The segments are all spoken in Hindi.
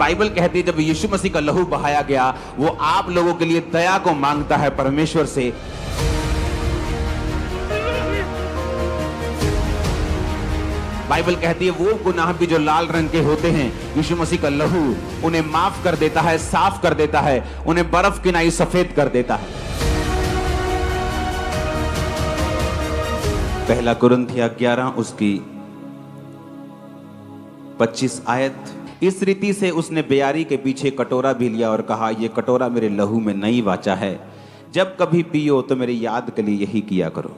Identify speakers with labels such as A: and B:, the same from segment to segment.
A: बाइबल कहती है जब यीशु मसीह का लहू बहाया गया, वो आप लोगों के लिए दया को मांगता है परमेश्वर से। बाइबल कहती है वो गुनाह भी जो लाल रंग के होते हैं, यीशु मसीह का लहू उन्हें माफ कर देता है, साफ कर देता है, उन्हें बर्फ की नाई सफेद कर देता है। पहला कुरिन्थिया 11 उसकी 25 आयत। इस रीति से उसने बेयारी के पीछे कटोरा भी लिया और कहा, यह कटोरा मेरे लहू में नई वाचा है, जब कभी पियो तो मेरी याद के लिए यही किया करो।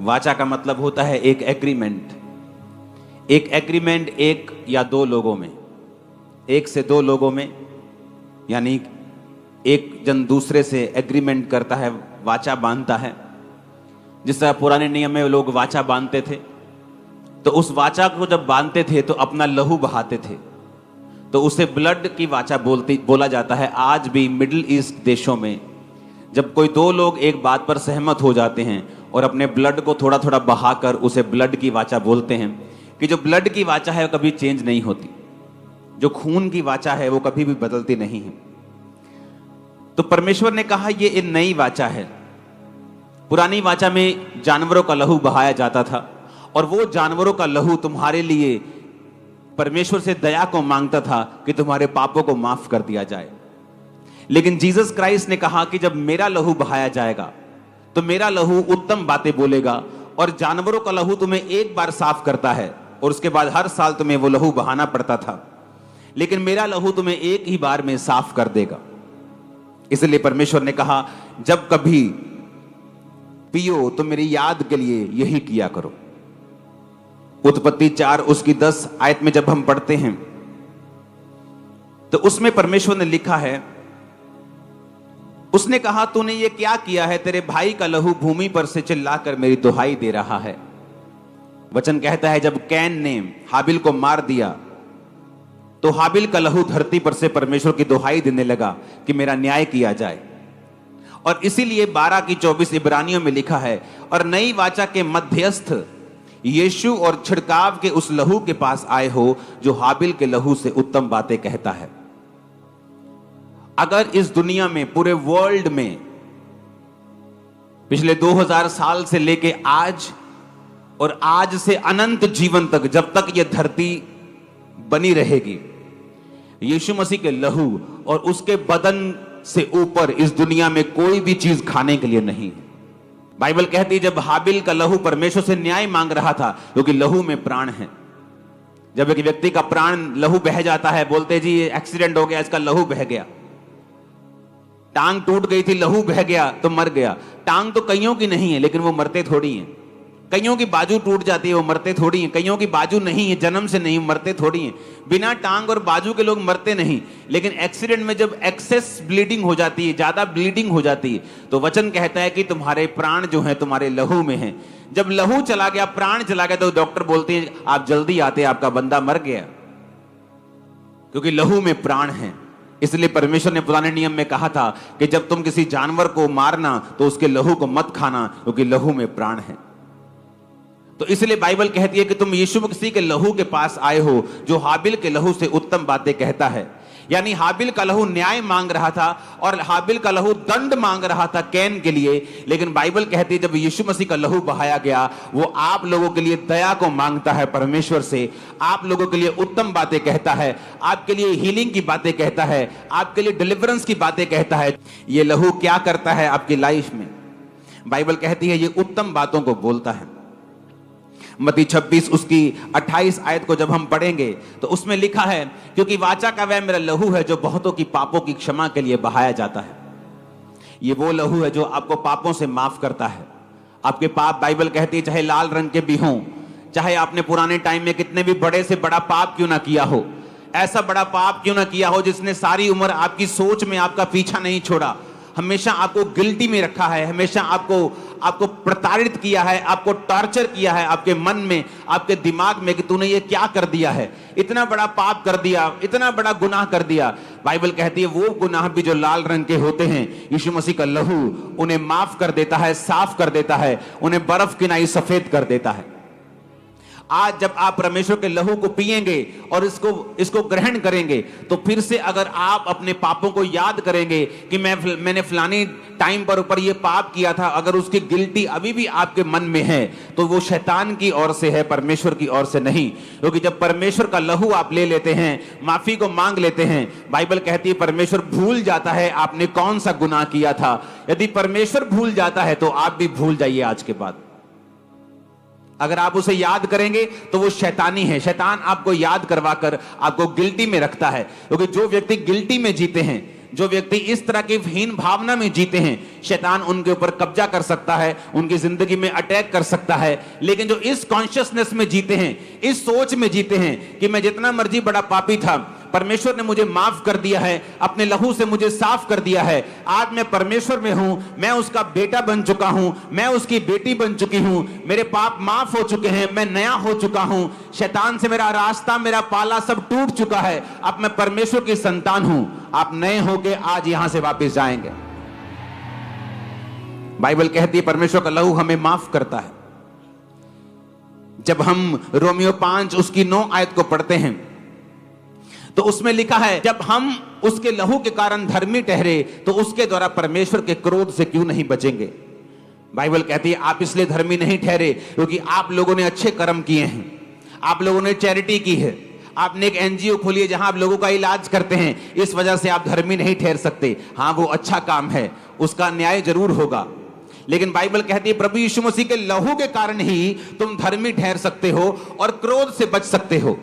A: वाचा का मतलब होता है एक एग्रीमेंट। एक एग्रीमेंट एक या दो लोगों में, एक से दो लोगों में, यानी एक जन दूसरे से एग्रीमेंट करता है, वाचा बांधता है। जिस तरह पुराने नियम में लोग वाचा बांधते थे, तो उस वाचा को जब बांधते थे तो अपना लहू बहाते थे, तो उसे ब्लड की वाचा बोला जाता है। आज भी मिडिल ईस्ट देशों में जब कोई दो लोग एक बात पर सहमत हो जाते हैं और अपने ब्लड को थोड़ा थोड़ा बहाकर उसे ब्लड की वाचा बोलते हैं, कि जो ब्लड की वाचा है वो कभी चेंज नहीं होती, जो खून की वाचा है वो कभी भी बदलती नहीं है। तो परमेश्वर ने कहा ये एक नई वाचा है। पुरानी वाचा में जानवरों का लहू बहाया जाता था और वो जानवरों का लहू तुम्हारे लिए परमेश्वर से दया को मांगता था कि तुम्हारे पापों को माफ कर दिया जाए। लेकिन जीसस क्राइस्ट ने कहा कि जब मेरा लहू बहाया जाएगा तो मेरा लहू उत्तम बातें बोलेगा, और जानवरों का लहू तुम्हें एक बार साफ करता है और उसके बाद हर साल तुम्हें वो लहू बहाना पड़ता था, लेकिन मेरा लहू तुम्हें एक ही बार में साफ कर देगा। इसलिए परमेश्वर ने कहा जब कभी पियो तो मेरी याद के लिए यही किया करो। उत्पत्ति 4 उसकी 10 आयत में जब हम पढ़ते हैं तो उसमें परमेश्वर ने लिखा है, उसने कहा तूने ये क्या किया है, तेरे भाई का लहू भूमि पर से चिल्लाकर मेरी दुहाई दे रहा है। वचन कहता है जब कैन ने हाबिल को मार दिया तो हाबिल का लहू धरती पर से परमेश्वर की दुहाई देने लगा कि मेरा न्याय किया जाए। और इसीलिए 12 की 24 इब्रानियों में लिखा है, और नई वाचा के मध्यस्थ यीशु और छिड़काव के उस लहू के पास आए हो जो हाबिल के लहू से उत्तम बातें कहता है। अगर इस दुनिया में, पूरे वर्ल्ड में पिछले 2000 साल से लेके आज और आज से अनंत जीवन तक, जब तक यह धरती बनी रहेगी, यीशु मसीह के लहू और उसके बदन से ऊपर इस दुनिया में कोई भी चीज खाने के लिए नहीं है। बाइबल कहती है जब हाबिल का लहू परमेश्वर से न्याय मांग रहा था, क्योंकि लहू में प्राण है। जब एक व्यक्ति का प्राण लहू बह जाता है, बोलते जी एक्सीडेंट हो गया, इसका लहू बह गया। टांग टूट गई थी, लहू बह गया तो मर गया। टांग तो कईयों की नहीं है, लेकिन वो मरते थोड़ी हैं। कईयों की बाजू टूट जाती है, वो मरते थोड़ी हैं। कईयों की बाजू नहीं है, जन्म से नहीं, मरते थोड़ी हैं। बिना टांग और बाजू के लोग मरते नहीं, लेकिन एक्सीडेंट में जब एक्सेस ब्लीडिंग हो जाती है, ज्यादा ब्लीडिंग हो जाती है, तो वचन कहता है कि तुम्हारे प्राण जो है तुम्हारे लहू में है। जब लहू चला गया, प्राण चला गया, तो डॉक्टर बोलते हैं आप जल्दी आते, आपका बंदा मर गया, क्योंकि लहू में प्राण है। इसलिए परमेश्वर ने पुराने नियम में कहा था कि जब तुम किसी जानवर को मारना तो उसके लहू को मत खाना, क्योंकि लहू में प्राण है। तो इसलिए बाइबल कहती है कि तुम यीशु मसीह के लहू के पास आए हो जो हाबिल के लहू से उत्तम बातें कहता है। यानी हाबिल का लहू न्याय मांग रहा था और हाबिल का लहू दंड मांग रहा था कैन के लिए, लेकिन बाइबल कहती है जब यीशु मसीह का लहू बहाया गया, वो आप लोगों के लिए दया को मांगता है परमेश्वर से, आप लोगों के लिए उत्तम बातें कहता है, आपके लिए हीलिंग की बातें कहता है, आपके लिए डिलीवरेंस की बातें कहता है। ये लहू क्या करता है आपकी लाइफ में? बाइबल कहती है ये उत्तम बातों को बोलता है। मत्ती 26 उसकी 28 आयत को जब हम पढ़ेंगे तो उसमें लिखा है, क्योंकि वाचा का वह मेरा लहू है जो बहुतों की पापों की क्षमा के लिए बहाया जाता है। ये वो लहू है जो आपको पापों से माफ करता है। आपके पाप, बाइबल कहती है, चाहे लाल रंग के भी हों, चाहे आपने पुराने टाइम में कितने भी बड़े से बड़ा पाप क्यों ना किया हो, ऐसा बड़ा पाप क्यों ना किया हो जिसने सारी उम्र आपकी सोच में आपका पीछा नहीं छोड़ा, हमेशा आपको गिल्टी में रखा है, हमेशा आपको प्रताड़ित किया है, आपको टॉर्चर किया है आपके मन में, आपके दिमाग में कि तूने ये क्या कर दिया है, इतना बड़ा पाप कर दिया, इतना बड़ा गुनाह कर दिया। बाइबल कहती है वो गुनाह भी जो लाल रंग के होते हैं, यीशु मसीह का लहू उन्हें माफ कर देता है, साफ कर देता है, उन्हें बर्फ की नाई सफेद कर देता है। आज जब आप परमेश्वर के लहू को पिएंगे और इसको ग्रहण करेंगे, तो फिर से अगर आप अपने पापों को याद करेंगे कि मैंने फलानी टाइम पर ऊपर ये पाप किया था, अगर उसकी गिल्टी अभी भी आपके मन में है, तो वो शैतान की ओर से है, परमेश्वर की ओर से नहीं। क्योंकि जब परमेश्वर का लहू आप ले लेते हैं, माफी को मांग लेते हैं, बाइबल कहती है परमेश्वर भूल जाता है आपने कौन सा गुनाह किया था। यदि परमेश्वर भूल जाता है तो आप भी भूल जाइए आज के बाद। अगर आप उसे याद करेंगे तो वो शैतानी है। शैतान आपको याद करवाकर आपको गिल्टी में रखता है, क्योंकि जो व्यक्ति गिल्टी में जीते हैं, जो व्यक्ति इस तरह की हीन भावना में जीते हैं, शैतान उनके ऊपर कब्जा कर सकता है, उनकी जिंदगी में अटैक कर सकता है। लेकिन जो इस कॉन्शियसनेस में जीते हैं, इस सोच में जीते हैं कि मैं जितना मर्जी बड़ा पापी था, परमेश्वर ने मुझे माफ कर दिया है, अपने लहू से मुझे साफ कर दिया है, आज मैं परमेश्वर में हूं, मैं उसका बेटा बन चुका हूं, मैं उसकी बेटी बन चुकी हूं, मेरे पाप माफ हो चुके हैं, मैं नया हो चुका हूं, शैतान से मेरा रास्ता, मेरा पाला सब टूट चुका है, अब मैं परमेश्वर की संतान हूं। आप नए होके आज यहां से वापस जाएंगे। बाइबल कहती है परमेश्वर का लहू हमें माफ करता है। जब हम रोमियो 5 उसकी 9 आयत को पढ़ते हैं तो उसमें लिखा है, जब हम उसके लहू के कारण धर्मी ठहरे तो उसके द्वारा परमेश्वर के क्रोध से क्यों नहीं बचेंगे। बाइबल कहती है आप इसलिए धर्मी नहीं ठहरे क्योंकि आप लोगों ने अच्छे कर्म किए हैं, आप लोगों ने चैरिटी की है, आपने एक एनजीओ खोली है जहां आप लोगों का इलाज करते हैं, इस वजह से आप धर्मी नहीं ठहर सकते। हाँ, वो अच्छा काम है, उसका न्याय जरूर होगा, लेकिन बाइबल कहती है प्रभु यीशु मसीह के लहू के कारण ही तुम धर्मी ठहर सकते हो और क्रोध से बच सकते हो।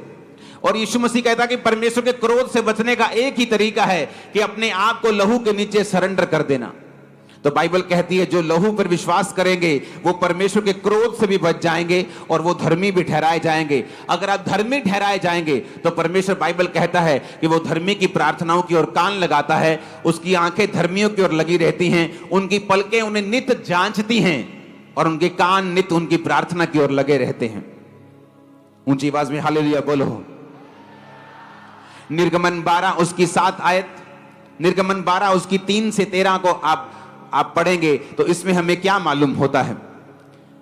A: और यीशु मसीह कहता है कि परमेश्वर के क्रोध से बचने का एक ही तरीका है कि अपने आप को लहू के नीचे सरेंडर कर देना। तो बाइबल कहती है जो लहू पर विश्वास करेंगे वो परमेश्वर के क्रोध से भी बच जाएंगे और वो धर्मी भी ठहराए जाएंगे। अगर आप धर्मी ठहराए जाएंगे तो परमेश्वर, बाइबल कहता है कि वो धर्मी की प्रार्थनाओं की ओर कान लगाता है, उसकी आंखें धर्मियों की ओर लगी रहती हैं, उनकी पलकें उन्हें नित जांचती हैं और उनके कान नित उनकी प्रार्थना की ओर लगे रहते हैं। ऊंची आवाज में हालेलुया बोलो। निर्गमन 12 उसकी 7 आयत, निर्गमन 12 उसकी 3 से 13 को आप पढ़ेंगे तो इसमें हमें क्या मालूम होता है।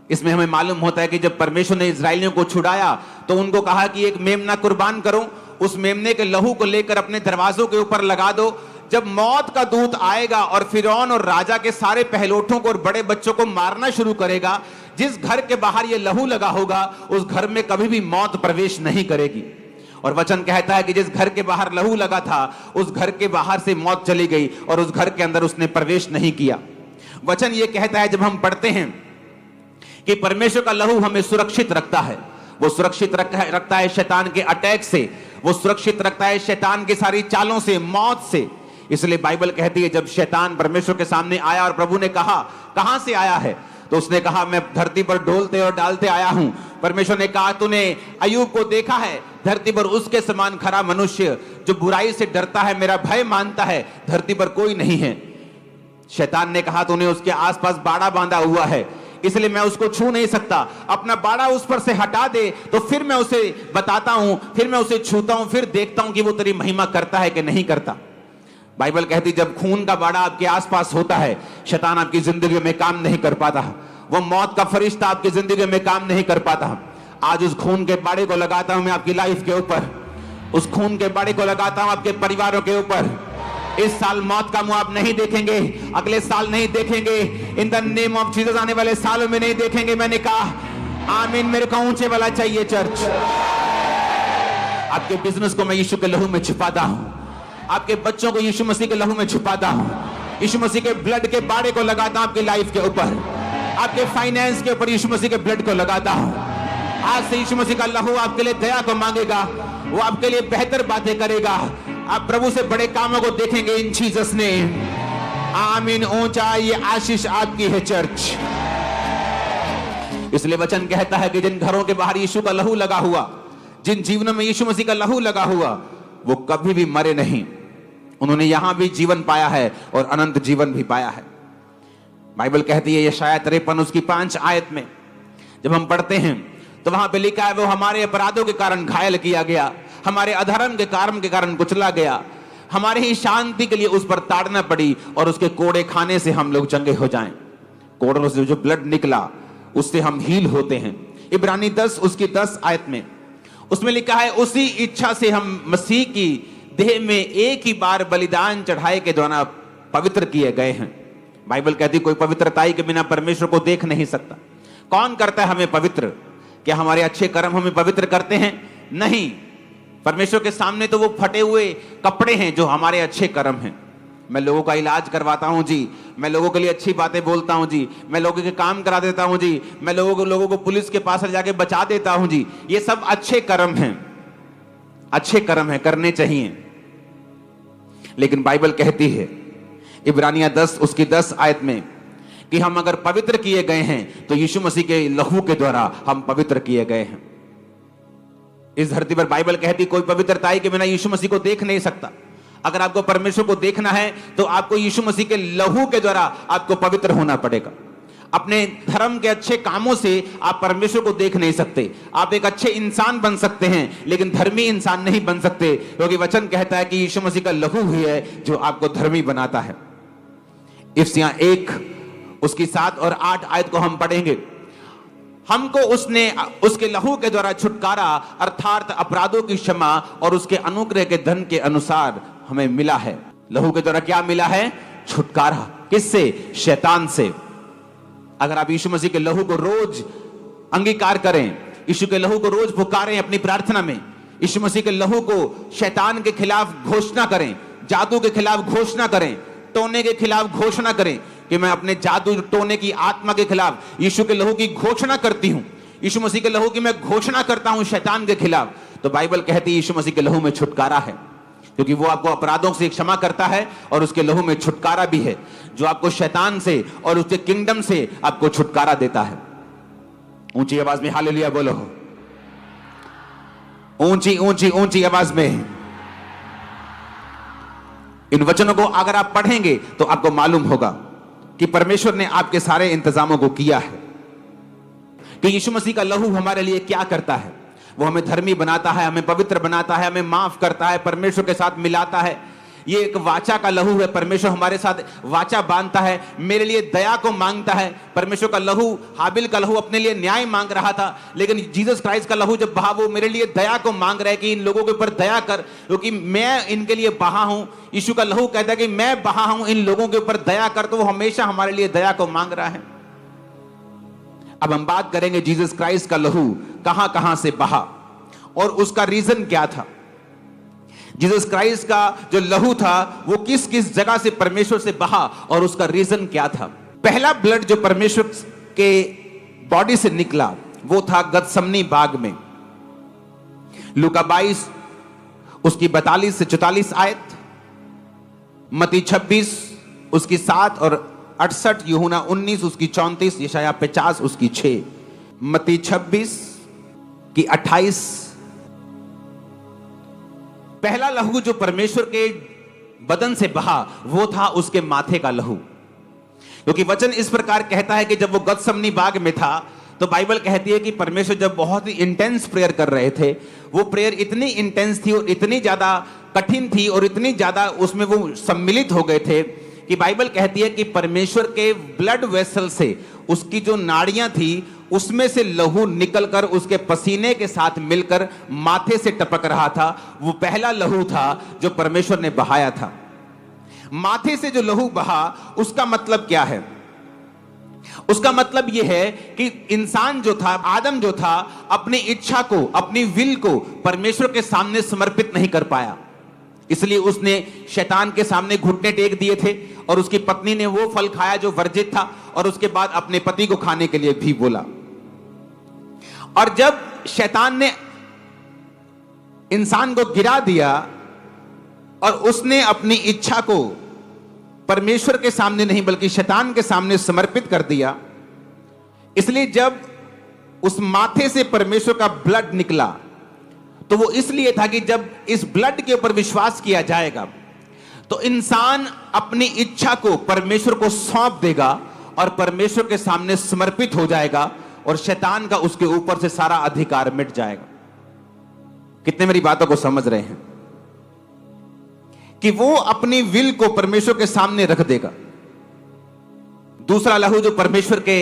A: इसमें हमें मालूम होता है कि जब परमेश्वर ने इजराइलियों को छुड़ाया तो उनको कहा कि एक मेमना कुर्बान करो, उस मेमने के लहू को लेकर अपने दरवाजों के ऊपर लगा दो। जब मौत का दूत आएगा और फिरौन और राजा के सारे पहलोठों को और बड़े बच्चों को मारना शुरू करेगा, जिस घर के बाहर ये लहू लगा होगा उस घर में कभी भी मौत प्रवेश नहीं करेगी। और वचन कहता है कि जिस घर के बाहर लहू लगा था उस घर के बाहर से मौत चली गई और उस घर के अंदर उसने प्रवेश नहीं किया। वचन ये कहता है, जब हम पढ़ते हैं कि परमेश्वर का लहू हमें सुरक्षित रखता है, वो सुरक्षित रखता है शैतान के अटैक से, वो सुरक्षित रखता है शैतान की सारी चालों से, मौत से। इसलिए बाइबल कहती है जब शैतान परमेश्वर के सामने आया और प्रभु ने कहा कहां से आया है, तो उसने कहा मैं धरती पर डोलते और डालते आया हूं। परमेश्वर ने कहा तूने अय्यूब को देखा है, धरती पर उसके समान खरा मनुष्य जो बुराई से डरता है, मेरा भय मानता है, धरती पर कोई नहीं है। शैतान ने कहा तूने उसके आसपास बाड़ा बांधा हुआ है, इसलिए मैं उसको छू नहीं सकता, अपना बाड़ा उस पर से हटा दे तो फिर मैं उसे बताता हूं, फिर मैं उसे छूता हूं, फिर देखता हूं कि वो तेरी महिमा करता है कि नहीं करता। बाइबल कहती जब खून का बाड़ा आपके आसपास होता है शैतान आपकी जिंदगी में काम नहीं कर पाता, वो मौत का फरिश्ता आपकी जिंदगी में काम नहीं कर पाता। आज उस खून के बाड़े को लगाता हूं मैं आपकी लाइफ के ऊपर, उस खून के बाड़े को लगाता हूं आपके परिवारों के ऊपर। इस साल मौत का मुंह आप नहीं देखेंगे, अगले साल नहीं देखेंगे, in the name of Jesus आने वाले सालों में नहीं देखेंगे। मैंने कहा आमीन। मेरे को ऊंचे वाला चाहिए चर्च। आपके बिजनेस को मैं यीशु के लहू में छिपाता हूं, आपके बच्चों को यीशु मसीह के लहू में छिपाता हूं, यीशु मसीह के ब्लड के बाड़े को लगाता हूं आपकी लाइफ के ऊपर, आपके फाइनेंस के ऊपर यीशु मसीह के ब्लड को लगाता हूं। आज से यीशु मसीह का लहू आपके लिए दया को मांगेगा, वो आपके लिए बेहतर बातें करेगा, आप प्रभु से बड़े कामों को देखेंगे इन जीसस ने। आमीन। ऊंचा ये आशीष आपकी है चर्च। इसलिए वचन कहता है कि जिन घरों के बाहर यीशु का लहू लगा हुआ, जिन जीवनों में यीशु मसीह का लहू लगा हुआ, वो कभी भी मरे नहीं, उन्होंने यहां भी जीवन पाया है और अनंत जीवन भी पाया है। बाइबल कहती है यशायाह 53 उसकी 5 आयत में जब हम पढ़ते हैं तो वहां पे लिखा है वो हमारे अपराधों के कारण घायल किया गया, हमारे अधर्म के कारण कुचला गया, हमारे ही शांति के लिए उस पर ताड़ना पड़ी और उसके कोड़े खाने से हम लोग चंगे हो जाएं। कोड़ों से जो ब्लड निकला उससे हम हील होते हैं। इब्रानी 10 उसकी 10 आयत में, उसमें लिखा है, उसी इच्छा से हम मसीह की देह में एक ही बार बलिदान चढ़ाए के द्वारा पवित्र किए गए हैं। बाइबल कहती कोई पवित्रताई के बिना परमेश्वर को देख नहीं सकता। कौन करता है हमें पवित्र? क्या हमारे अच्छे कर्म हमें पवित्र करते हैं? नहीं। परमेश्वर के सामने तो वो फटे हुए कपड़े हैं जो हमारे अच्छे कर्म हैं। मैं लोगों का इलाज करवाता हूं जी, मैं लोगों के लिए अच्छी बातें बोलता हूं जी, मैं लोगों के काम करा देता हूं जी, मैं लोगों को पुलिस के पास ले जाके बचा देता हूं जी, ये सब अच्छे कर्म हैं, अच्छे कर्म हैं, करने चाहिए। लेकिन बाइबल कहती है इब्रानियां 10 उसकी 10 आयत में कि हम अगर पवित्र किए गए हैं तो यीशु मसीह के लहू के द्वारा हम पवित्र किए गए हैं। इस धरती पर बाइबल कहती कोई पवित्रताई के बिना यीशु मसीह को देख नहीं सकता। अगर आपको परमेश्वर को देखना है तो आपको यीशु मसीह के लहू के द्वारा आपको पवित्र होना पड़ेगा। अपने धर्म के अच्छे कामों से आप परमेश्वर को देख नहीं सकते। आप एक अच्छे इंसान बन सकते हैं लेकिन धर्मी इंसान नहीं बन सकते, क्योंकि वचन कहता है कि यीशु मसीह का लहू ही है जो आपको धर्मी बनाता है। इफिसियां 1 उसकी 7 और 8 आयत को हम पढ़ेंगे। हमको उसने उसके लहू के द्वारा छुटकारा अर्थात अपराधों की क्षमा और उसके अनुग्रह के धन के अनुसार हमें मिला है। लहू के द्वारा क्या मिला है? छुटकारा। किससे? शैतान से। अगर आप यीशु मसीह के लहू को रोज अंगीकार करें, यीशु के लहू को रोज पुकारें अपनी प्रार्थना में, यीशु मसीह के लहू को शैतान के खिलाफ घोषणा करें, जादू के खिलाफ घोषणा करें, टोने के खिलाफ घोषणा करें कि मैं अपने जादू टोने की आत्मा के खिलाफ यीशु के लहू की घोषणा करती हूं, यीशु मसीह के लहू की मैं घोषणा करता हूं शैतान के खिलाफ, तो बाइबल कहती है यीशु मसीह के लहू में छुटकारा है, क्योंकि वो आपको अपराधों से क्षमा करता है और उसके लहू में छुटकारा भी है जो आपको शैतान से और उसके किंगडम से आपको छुटकारा देता है। ऊंची आवाज में हालेलुया बोलो, ऊंची ऊंची ऊंची आवाज में। इन वचनों को अगर आप पढ़ेंगे तो आपको मालूम होगा कि परमेश्वर ने आपके सारे इंतजामों को किया है कि यीशु मसीह का लहू हमारे लिए क्या करता है। वो हमें धर्मी बनाता है, हमें पवित्र बनाता है, हमें माफ करता है, परमेश्वर के साथ मिलाता है। ये एक वाचा का लहू है। परमेश्वर हमारे साथ वाचा बांधता है, मेरे लिए दया को मांगता है। परमेश्वर का लहू, हाबिल का लहू अपने लिए न्याय मांग रहा था, लेकिन जीसस क्राइस्ट का लहू जब बहा वो मेरे लिए दया को मांग रहा है कि इन लोगों के ऊपर दया कर, क्योंकि मैं इनके लिए बहा हूं। यीशु का लहू कहता है कि मैं बहा हूं, इन लोगों के ऊपर दया कर, तो वो हमेशा हमारे लिए दया को मांग रहा है। अब हम बात करेंगे जीसस क्राइस्ट का लहू कहां कहां से बहा और उसका रीजन क्या था। जीसस क्राइस्ट का जो लहू था वो किस किस जगह से परमेश्वर से बहा और उसका रीजन क्या था। पहला ब्लड जो परमेश्वर के बॉडी से निकला वो था गतसमनी बाग में। लूका 22 उसकी 42 से 44 आयत, मत्ती 26 उसकी 7 और 68, यूहन्ना 19 उसकी 34, यशायाह 50 उसकी 6, मत्ती 26 की 28। पहला लहू जो परमेश्वर के बदन से बहा वो था उसके माथे का लहू, क्योंकि वचन इस प्रकार कहता है कि जब वो गतसमनी बाग में था तो बाइबल कहती है कि परमेश्वर जब बहुत ही इंटेंस प्रेयर कर रहे थे, वो प्रेयर इतनी इंटेंस थी और इतनी ज्यादा कठिन थी और इतनी ज्यादा उसमें वो सम्मिलित हो गए थे कि बाइबल कहती है कि परमेश्वर के ब्लड वेसल से उसकी जो नाड़ियां थी उसमें से लहू निकलकर उसके पसीने के साथ मिलकर माथे से टपक रहा था। वो पहला लहू था जो परमेश्वर ने बहाया था। माथे से जो लहू बहा उसका मतलब क्या है? उसका मतलब यह है कि इंसान जो था, आदम जो था, अपनी इच्छा को, अपनी विल को परमेश्वर के सामने समर्पित नहीं कर पाया, इसलिए उसने शैतान के सामने घुटने टेक दिए थे और उसकी पत्नी ने वो फल खाया जो वर्जित था और उसके बाद अपने पति को खाने के लिए भी बोला। और जब शैतान ने इंसान को गिरा दिया और उसने अपनी इच्छा को परमेश्वर के सामने नहीं बल्कि शैतान के सामने समर्पित कर दिया, इसलिए जब उस माथे से परमेश्वर का ब्लड निकला तो वो इसलिए था कि जब इस ब्लड के ऊपर विश्वास किया जाएगा तो इंसान अपनी इच्छा को परमेश्वर को सौंप देगा और परमेश्वर के सामने समर्पित हो जाएगा और शैतान का उसके ऊपर से सारा अधिकार मिट जाएगा। कितने मेरी बातों को समझ रहे हैं कि वो अपनी विल को परमेश्वर के सामने रख देगा। दूसरा लहू जो परमेश्वर के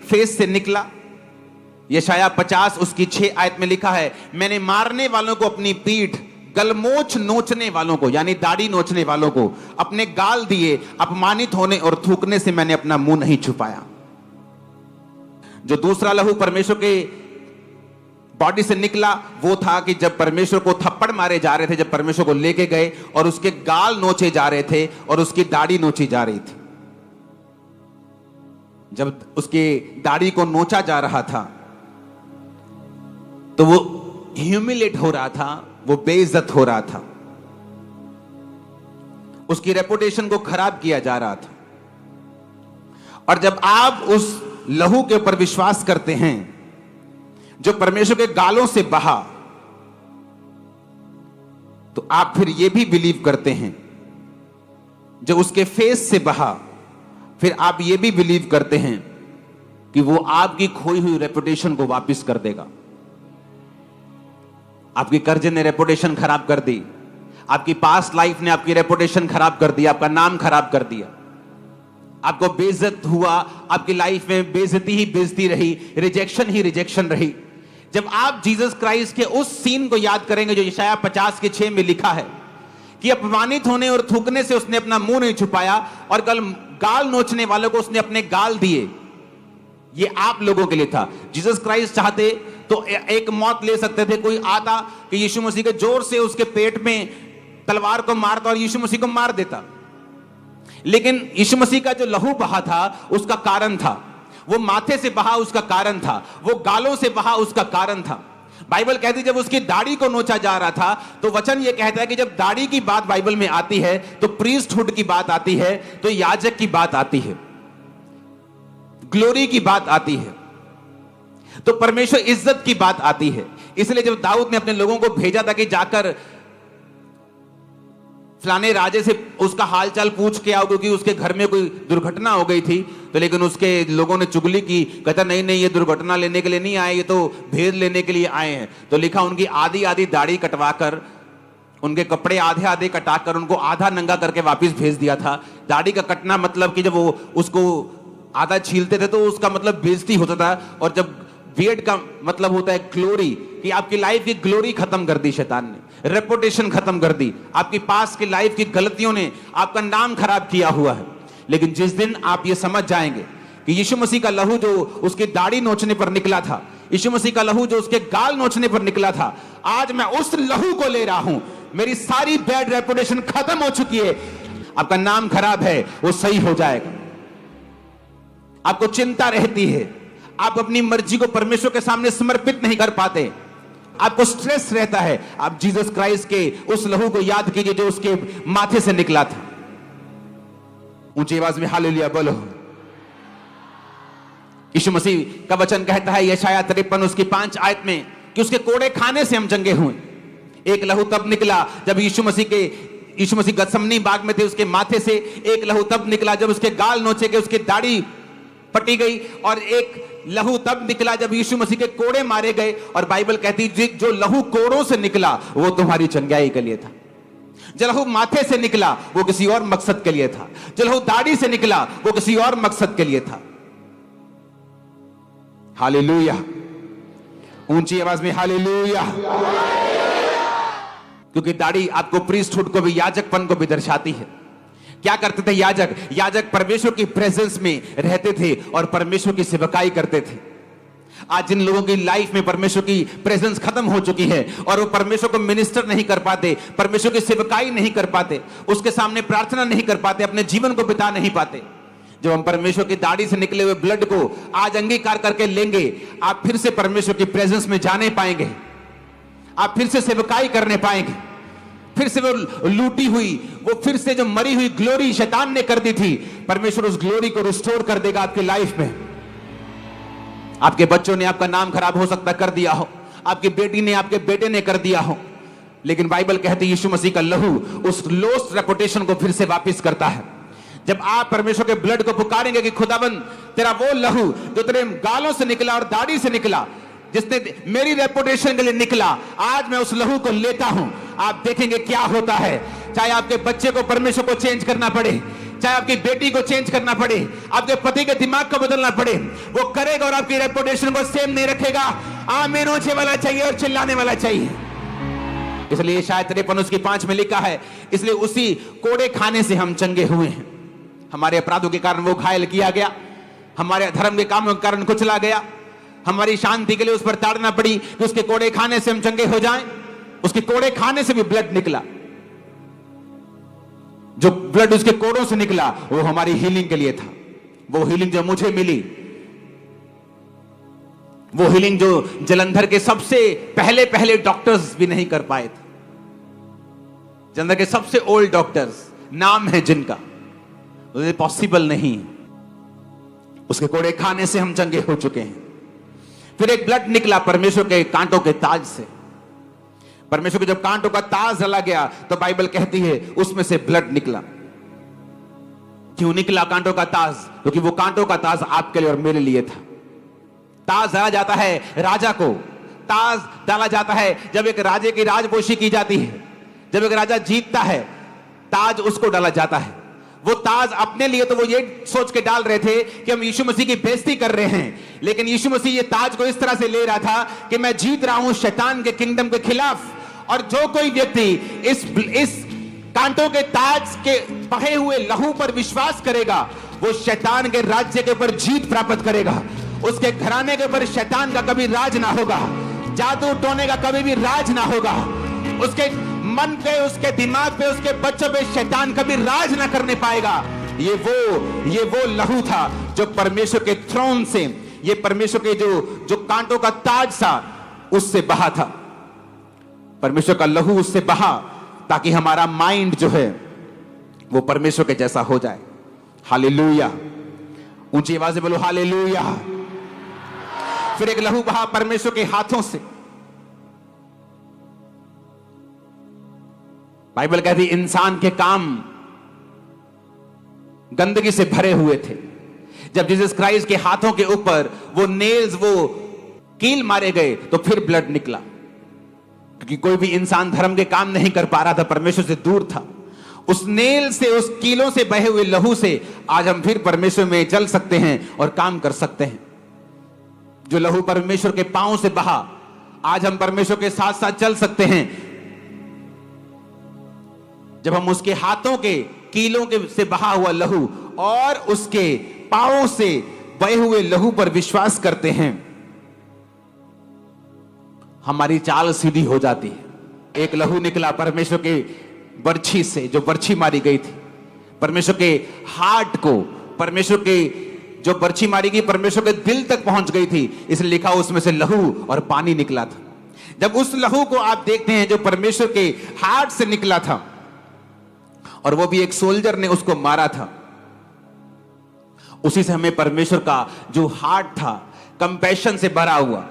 A: फेस से निकला यशाया 50 उसकी 6 आयत में लिखा है, मैंने मारने वालों को अपनी पीठ, गलमोछ नोचने वालों को यानी दाढ़ी नोचने वालों को अपने गाल दिए, अपमानित होने और थूकने से मैंने अपना मुंह नहीं छुपाया। जो दूसरा लहू परमेश्वर के बॉडी से निकला वो था कि जब परमेश्वर को थप्पड़ मारे जा रहे थे, जब परमेश्वर को लेके गए और उसके गाल नोचे जा रहे थे और उसकी दाढ़ी नोची जा रही थी। जब उसके दाढ़ी को नोचा जा रहा था तो वो ह्यूमिलेट हो रहा था, वो बेइज्जत हो रहा था, उसकी रेपुटेशन को खराब किया जा रहा था। और जब आप उस लहू के ऊपर विश्वास करते हैं जो परमेश्वर के गालों से बहा, तो आप फिर यह भी बिलीव करते हैं जो उसके फेस से बहा, फिर आप यह भी बिलीव करते हैं कि वो आपकी खोई हुई रेपुटेशन को वापस कर देगा। आपकी कर्जे ने रेपुटेशन खराब कर दी, आपकी पास्ट लाइफ ने आपकी रेपुटेशन खराब कर दी, आपका नाम खराब कर दिया, आपको बेइज्जत हुआ, आपकी लाइफ में बेइज्जती ही बेइज्जती रही, रिजेक्शन ही रिजेक्शन रही। जब आप जीसस क्राइस्ट के उस सीन को याद करेंगे जो यशाया 50 के 6 में लिखा है कि अपमानित होने और थूकने से उसने अपना मुंह नहीं छुपाया और गाल नोचने वालों को उसने अपने गाल दिए, ये आप लोगों के लिए था। जीसस क्राइस्ट चाहते तो एक मौत ले सकते थे, कोई आता कि यीशु मसीह के जोर से उसके पेट में तलवार को मारता और यीशु मसीह को मार देता, लेकिन यीशु मसीह का जो लहू बहा था उसका कारण था, वो माथे से बहा उसका कारण था, वो गालों से बहा उसका कारण था। बाइबल कहती जब उसकी दाढ़ी को नोचा जा रहा था तो वचन ये कहता है कि जब दाढ़ी की बात बाइबल में आती है तो प्रीस्टहुड की बात आती है, तो याजक की बात आती है, ग्लोरी की बात आती है, तो परमेश्वर इज्जत की बात आती है। इसलिए जब दाऊद ने अपने लोगों को भेजा था कि जाकर फलाने राजे से उसका हालचाल पूछ के आओ क्योंकि उसके घर में कोई दुर्घटना हो गई थी, तो लेकिन उसके लोगों ने चुगली की, कहता नहीं नहीं ये दुर्घटना लेने के लिए नहीं आए, ये तो भेद लेने के लिए आए हैं। तो लिखा उनकी आधी आधी दाढ़ी कटवाकर, उनके कपड़े आधे आधे कटाकर उनको आधा नंगा करके वापस भेज दिया था। दाढ़ी का कटना मतलब कि जब वो उसको आधा छीलते थे तो उसका मतलब बेइज्जती होता था, और जब बियर्ड का मतलब होता है ग्लोरी, कि आपकी लाइफ की ग्लोरी खत्म कर दी शैतान ने, रेपुटेशन खत्म कर दी, आपकी पास की लाइफ की गलतियों ने आपका नाम खराब किया हुआ है। लेकिन जिस दिन आप ये समझ जाएंगे कि यीशु मसीह का लहू जो उसकी दाढ़ी नोचने पर निकला था, यीशु मसीह का लहू जो उसके गाल नोचने पर निकला था, आज मैं उस लहू को ले रहा हूं, मेरी सारी बैड रेपुटेशन खत्म हो चुकी है, आपका नाम खराब है वो सही हो जाएगा। आपको चिंता रहती है, आप अपनी मर्जी को परमेश्वर के सामने समर्पित नहीं कर पाते, आपको स्ट्रेस रहता है, आप जीसस क्राइस्ट के उस लहू को याद कीजिए जो उसके माथे से निकला था। ऊंची आवाज में हालेलुया बोलो। यीशु मसीह का वचन कहता है यशाया 53 उसकी 5 आयत में कि उसके कोड़े खाने से हम चंगे हुए। एक लहू तब निकला जब यीशु मसीह गतसमनी बाग में थे, उसके माथे से एक लहू तब निकला जब उसके गाल नोचे गए, उसकी दाढ़ी पटी गई, और एक लहू तब निकला जब यीशु मसीह के कोड़े मारे गए। और बाइबल कहती जो लहू कोड़ों से निकला वो तुम्हारी चंगाई के लिए था, जो लहू माथे से निकला वो किसी और मकसद के लिए था, जो लहू दाढ़ी से निकला वो किसी और मकसद के लिए था। हालेलुया, ऊंची आवाज में हालेलुया। क्योंकि दाढ़ी आपको प्रीस्टहुड को भी, याजकपन को भी दर्शाती है। क्या करते थे याजक? याजक परमेश्वर की प्रेजेंस में रहते थे और परमेश्वर की सेवकाई करते थे। आज जिन लोगों की लाइफ में परमेश्वर की प्रेजेंस खत्म हो चुकी है और वो परमेश्वर को मिनिस्टर नहीं कर पाते, परमेश्वर की सेवकाई नहीं कर पाते, उसके सामने प्रार्थना नहीं कर पाते, अपने जीवन को बिता नहीं पाते। जब हम परमेश्वर की दाढ़ी से निकले हुए ब्लड को आज अंगीकार करके लेंगे, आप फिर से परमेश्वर की प्रेजेंस में जाने पाएंगे, आप फिर से सेवकाई करने पाएंगे, फिर से वो लूटी हुई, वो फिर से जो मरी हुई ग्लोरी शैतान ने कर दी थी, परमेश्वर उस ग्लोरी को रिस्टोर कर देगा आपकी लाइफ में। आपके बच्चों ने आपका नाम खराब हो सकता कर दिया हो, आपकी बेटी ने, आपके बेटे ने कर दिया हो, लेकिन बाइबल कहती है यीशु मसीह का लहू उस लॉस्ट रेपुटेशन को फिर से वापस करता है। जब आप परमेश्वर के ब्लड को पुकारेंगे कि खुदाबंद तेरा वो लहू जो तेरे गालों से निकला और दाढ़ी से निकला, जिसने मेरी रेपुटेशन के लिए निकला, आज मैं उस लहू को लेता हूं, आप देखेंगे क्या होता है। चाहे आपके बच्चे को परमेश्वर को चेंज करना पड़े, चाहे आपकी बेटी को चेंज करना पड़े, आपके पति के दिमाग को बदलना पड़े, वो करेगा और आपकी रेपुटेशन को सेम नहीं रखेगा। आमीन होने वाला चाहिए और चिल्लाने वाला चाहिए। इसलिए शायद 53:5 में लिखा है, इसलिए उसी कोड़े खाने से हम चंगे हुए हैं। हमारे अपराधों के कारण वो घायल किया गया, हमारे धर्म के कामों के कारण कुचला गया, हमारी शांति के लिए उस पर ताड़ना पड़ी कि उसके कोड़े खाने से हम चंगे हो जाएं। उसके कोड़े खाने से भी ब्लड निकला, जो ब्लड उसके कोड़ों से निकला वो हमारी हीलिंग के लिए था। वो हीलिंग जो मुझे मिली, वो हीलिंग जो जलंधर के सबसे पहले डॉक्टर्स भी नहीं कर पाए थे। जलंधर के सबसे ओल्ड डॉक्टर्स, नाम है जिनका, पॉसिबल नहीं। उसके कोड़े खाने से हम चंगे हो चुके हैं। फिर एक ब्लड निकला परमेश्वर के कांटों के ताज से। परमेश्वर के जब कांटों का ताज जला गया तो बाइबल कहती है उसमें से ब्लड निकला। क्यों निकला कांटों का ताज? क्योंकि वो कांटों का ताज आपके लिए और मेरे लिए था। ताज डाला जाता है राजा को, ताज डाला जाता है जब एक राजे की राजपोशी की जाती है, जब एक राजा जीतता है ताज उसको डाला जाता है। वो ताज अपने लिए तो वो ये सोच के डाल रहे थे कि हम यीशु मसीह की बेइज्जती कर रहे हैं, लेकिन यीशु मसीह ये ताज को इस तरह से ले रहा था कि मैं जीत रहा हूं शैतान के किंगडम के खिलाफ। और जो कोई व्यक्ति इस कांटों के ताज के बहे हुए लहू पर विश्वास करेगा वो शैतान के राज्य के ऊपर जीत प्राप्त करेगा। उसके घराने के ऊपर शैतान का कभी राज ना होगा, जादू टोने का कभी भी राज ना होगा, उसके मन पे, उसके दिमाग पे, उसके बच्चों पे शैतान कभी राज ना करने पाएगा। ये वो लहू था जो परमेश्वर के थ्रोन से, ये परमेश्वर के जो कांटों का ताज था उससे बहा था। परमेश्वर का लहू उससे बहा ताकि हमारा माइंड जो है वो परमेश्वर के जैसा हो जाए। हालेलुया, ऊंची आवाज से बोलो हालेलुया। फिर एक लहू बहा परमेश्वर के हाथों से। बाइबल कहती इंसान के काम गंदगी से भरे हुए थे। जब जीसस क्राइस्ट के हाथों के ऊपर वो नेल्स, वो कील मारे गए तो फिर ब्लड निकला, क्योंकि कोई भी इंसान धर्म के काम नहीं कर पा रहा था, परमेश्वर से दूर था। उस नेल से, उस कीलों से बहे हुए लहू से आज हम फिर परमेश्वर में चल सकते हैं और काम कर सकते हैं। जो लहू परमेश्वर के पांव से बहा, आज हम परमेश्वर के साथ साथ चल सकते हैं। जब हम उसके हाथों के कीलों के से बहा हुआ लहू और उसके पांवों से बहे हुए लहू पर विश्वास करते हैं, हमारी चाल सीधी हो जाती है। एक लहू निकला परमेश्वर के बर्छी से, जो बर्छी मारी गई थी, परमेश्वर के हार्ट को, परमेश्वर के जो बर्छी मारी गई परमेश्वर के दिल तक पहुंच गई थी, इसलिए लिखा उसमें से लहू और पानी निकला था। जब उस लहू को आप देखते हैं जो परमेश्वर के हार्ट से निकला था, और वो भी एक सोल्जर ने उसको मारा था, उसी से हमें परमेश्वर का जो हार्ट था कंपैशन से भरा हुआ,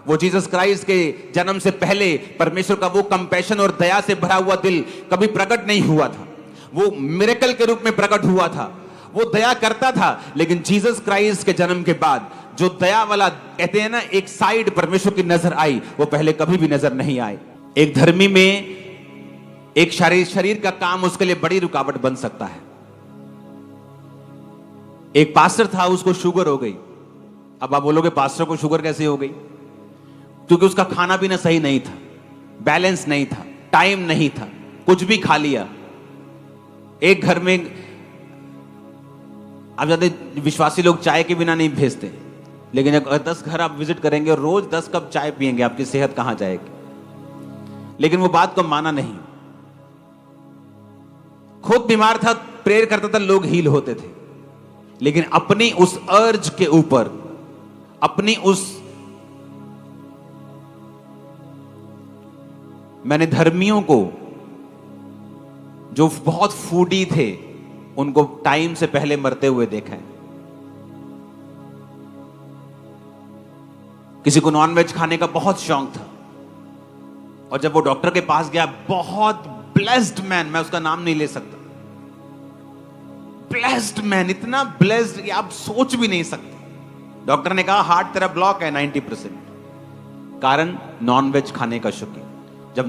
A: वो जीसस क्राइस्ट के जन्म से पहले परमेश्वर का वो कंपैशन और दया से भरा हुआ दिल कभी प्रकट नहीं हुआ था। वो मिरेकल के रूप में प्रकट हुआ था, वो दया करता था, लेकिन जीसस क्राइस्ट के जन्म के बाद जो दया वाला कहते हैं ना एक साइड परमेश्वर की नजर आई, वो पहले कभी भी नजर नहीं आई। एक धर्मी में एक शरीर का काम उसके लिए बड़ी रुकावट बन सकता है। एक पास्टर था, उसको शुगर हो गई। अब आप बोलोगे पास्टर को शुगर कैसे हो गई? क्योंकि उसका खाना पीना सही नहीं था, बैलेंस नहीं था, टाइम नहीं था, कुछ भी खा लिया। एक घर में आप जानते विश्वासी लोग चाय के बिना नहीं भेजते, लेकिन अगर 10 घर आप विजिट करेंगे और रोज 10 कप चाय पिएंगे, आपकी सेहत कहां जाएगी? लेकिन वो बात को माना नहीं, खुद बीमार था, प्रेयर करता था, लोग हील होते थे, लेकिन अपनी उस अर्ज के ऊपर, अपनी उस, मैंने धर्मियों को जो बहुत फूडी थे उनको टाइम से पहले मरते हुए देखा है। किसी को नॉनवेज खाने का बहुत शौक था, और जब वो डॉक्टर के पास गया, बहुत ब्लेस्ड मैन, मैं उसका नाम नहीं ले सकता, ब्लेस्ड मैन, इतना ब्लेस्ड कि आप सोच भी नहीं सकते। डॉक्टर ने कहा हार्ट तेरा ब्लॉक है 90%, कारण नॉनवेज खाने का शौकीन।